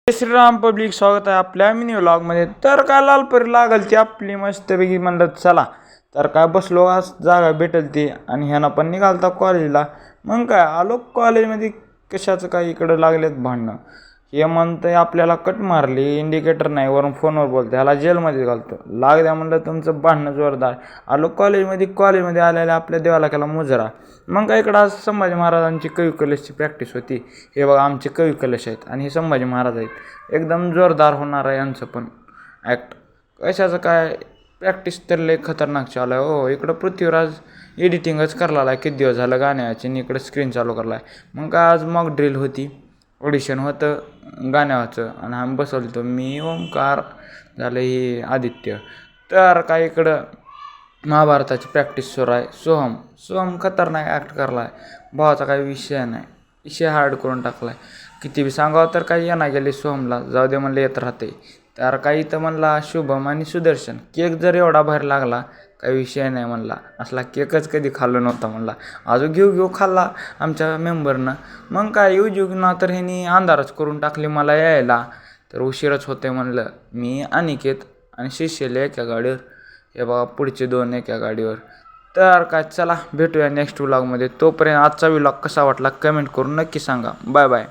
जय Shriram public, स्वागत आहे आपल्या मिनी व्लॉगमध्ये. तर काय लालपरी लागल ती आपली मस्तपैकी म्हणलं चला. तर काय बसलो, आज जागा भेटेल ती आणि ह्यानं पण निघालता कॉलेजला. मग काय आलो कॉलेजमध्ये. कशाचं काय इकडं लागलेत भांडणं. हे म्हणतंय आपल्याला कट मारली, इंडिकेटर नाही, वरून फोनवर बोलते, ह्याला जेलमध्ये घालतो. लाग द्या म्हणलं तुमचं भांडणं जोरदार. आलो कॉलेजमध्ये आलेल्या आपल्या देवाला केला मुजरा. मग काय इकडं आज संभाजी महाराजांची कवी कलशची प्रॅक्टिस होती. हे बघा आमचे कवी कलश आहेत आणि हे संभाजी महाराज आहेत. एकदम जोरदार होणार आहे यांचं पण ॲक्ट. कशाचं काय प्रॅक्टिस तर लय खतरनाक चालू आहे हो. इकडं पृथ्वीराज एडिटिंगच करायला आहे, किती दिवस झालं गाण्याची, आणि इकडं स्क्रीन चालू करायला आहे. मग काय आज मॉक ड्रिल होती, ऑडिशन होतं गाण्याचं, आणि आम्ही बसवलं मी, ओमकार, झालं ही आदित्य. तर काय इकडं महाभारताची प्रॅक्टिस सुरू आहे. सोहम खतरनाक ॲक्ट करला आहे. भावाचा काही विषय नाही, विषय हार्ड करून टाकला आहे. किती बी सांगावं तर काही येणार गेले सोहमला, जाऊ दे म्हणलं येत राहते. तर काही तर म्हणला शुभम आणि सुदर्शन, केक जर एवढा बाहेर लागला काही विषय नाही म्हणला. असला केकच कधी खाल्लं नव्हता म्हणला. अजून घेऊ खाल्ला आमच्या मेंबरनं. मग काय येऊ ना, तर ह्यांनी अंधारच करून टाकली मला यायला. तर उशीरच होते म्हणलं. मी अनिकेत आणि शिष्यले एका गाडीवर, हे बघा पुढचे दोन एका गाडीवर. तर काय चला भेटूया नेक्स्ट व्लॉगमध्ये. तोपर्यंत आजचा व्लॉग कसा वाटला कमेंट करून नक्की सांगा. Bye bye.